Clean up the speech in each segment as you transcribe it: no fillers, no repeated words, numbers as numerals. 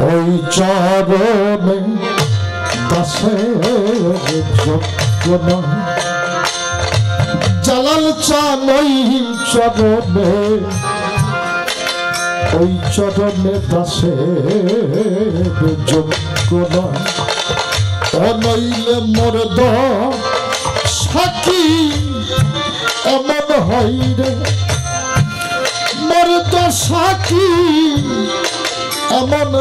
ওই চরণে দাসের যোগ্য জালাল চান ওই চরণে, ওই চরণে দাসের যোগ্য নইলে মর্দ সাক্ষী এমন হয় রে, মর্দ সাক্ষী এমন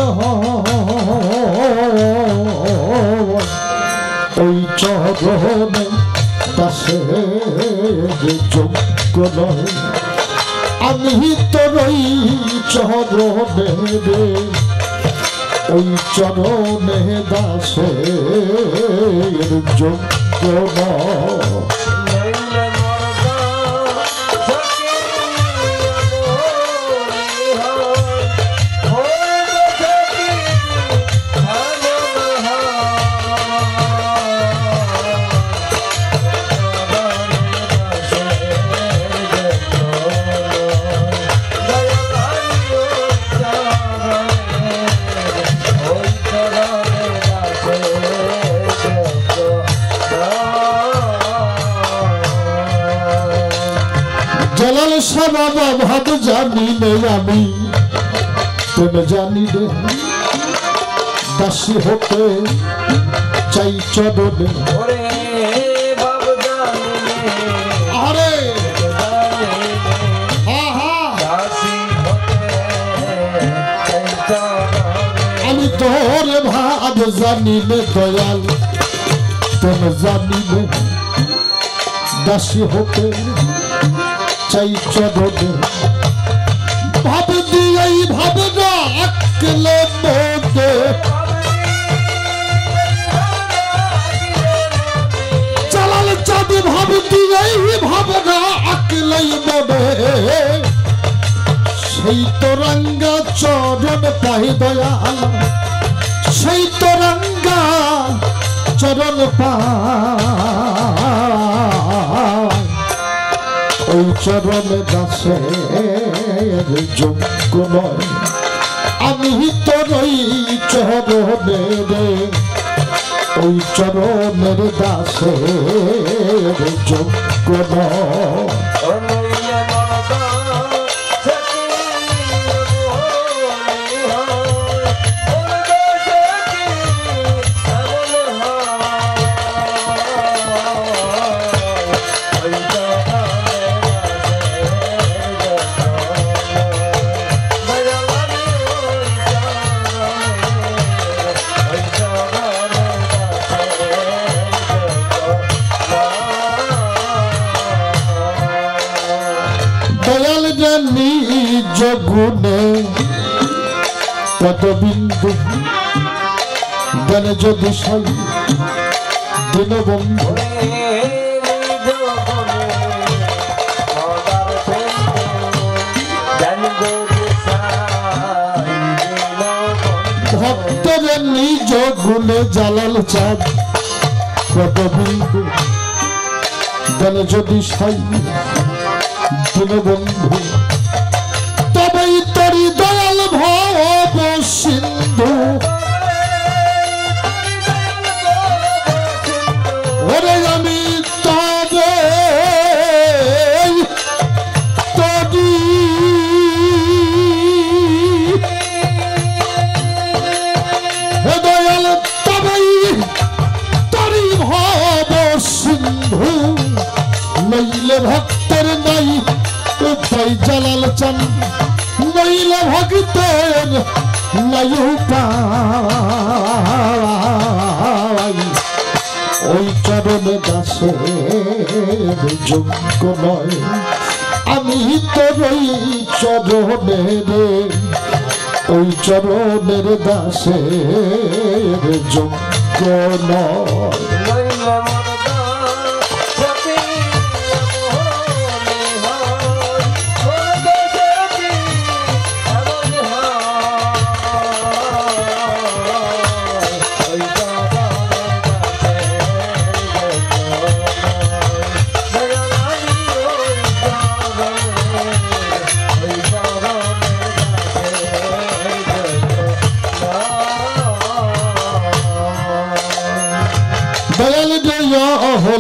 ওই চরণে দাসের যোগ্য নয়। আমি তোর ওই চরণে রে, ওই চরণে দাসের যোগ্য নয়। জালাল শাহ বাবা ভাব জানি নে আমি, প্রেম জানি রে দাসী হতে চাই চরণে। আরে আমি তোর ভাব জানি নে দয়াল, প্রেম জানি নে দাসী হতে চাই চরণে। ভাব দিয়েই ভাব রাখলে মোকে, জালাল চাঁদ ভাব দিয়েই ভাব রাখলেই মনে, সেই তো রঙ্গা চরণ পাই দয়াল, সেই তো রঙ্গা চরণ পাই। ওই চরণে দাসের যোগ্য নয়, আমি তোর ওই চরণে রে, ওই চরণের দাসের যোগ্য নয়। নিজ গুণে পদবিন্দু জ্ঞানে যদি সাই দীনবন্ধু, ভক্তের নিজ গুণে জালাল চাঁদ পদবিন্দু জ্ঞানে যদি সাই দীনবন্ধু, তবেই তরি দয়াল ভব সিন্ধু। ওরে আমি তবে তরি দয়াল তবেই তরি ভব সিন্ধু, নইলে ভক্তের নাই উপায় জালাল চান, নইলে ভক্তের নাই উপায়। ওই চরণে দাসের যোগ্য নয়, আমি তোর ওই চরণে রে, ওই চরণের দাসের যোগ্য নয়।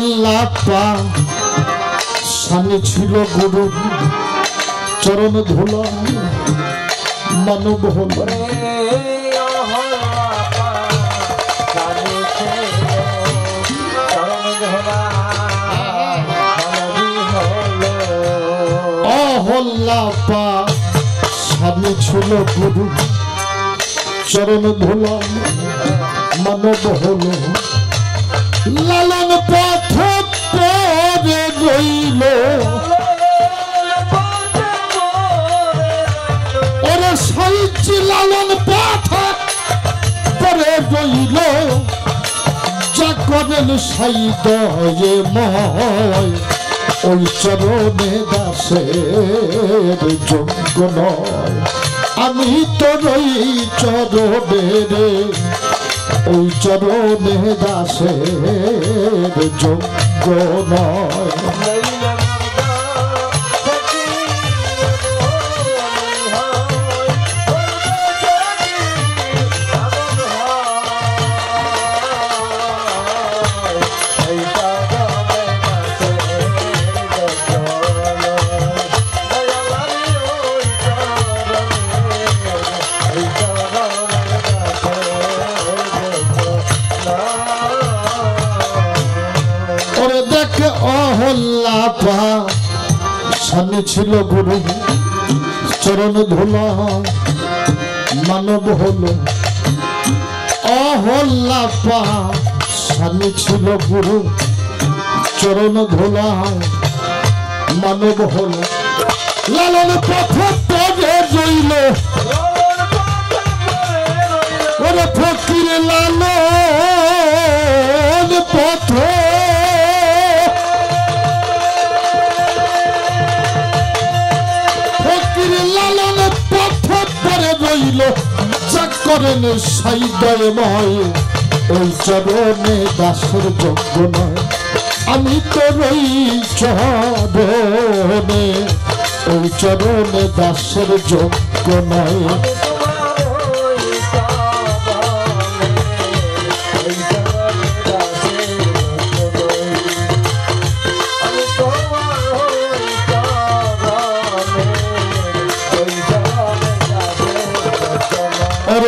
হল্লা পা সামনে ছিল গুরু চরণ ধুলা মানব হল অহল্লা পা সামনে ছিল গুরু চরণ ধুলা মানব হল লালন পথ পরে রইল ওরে সাইচি লালন পথ পরে রইল যা করেন সাই দয়ে ময় ওই চরণে দাসের যোগ্য নয় আমি তো রই চরণে রে ওই চরণে দাসের যোগ্য নয় অহল্লা পা সামনে ছিল গুরু চরণ ধুলা মানব হলো অহল্লা পা সামনে ছিল গুরু চরণ ধুলা মানব হলো লালন পথ পরে রইল ওরে ফকির লালন পথ লালন পথ পরে রইল যা করেন সাই দয়ময় ওই চরণে দাসের যোগ্য নয় আমি তো রই চরণে ওই চরণে দাসের যোগ্য নয়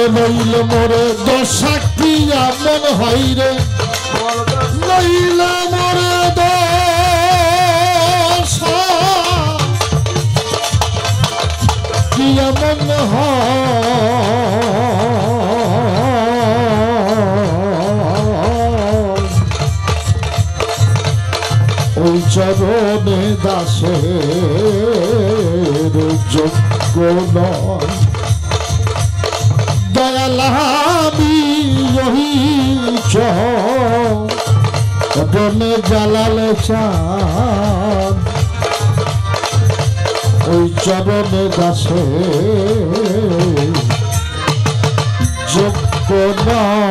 নইল মোরে দশা কি এমন হয় রে নইল মোরে দশা কি এমন ওই চরণে দাসের যোগ্য নয় দয়ালামি ওই চরণে জালালে চাঁদ ওই চরণে দাসে যোগ্য নয়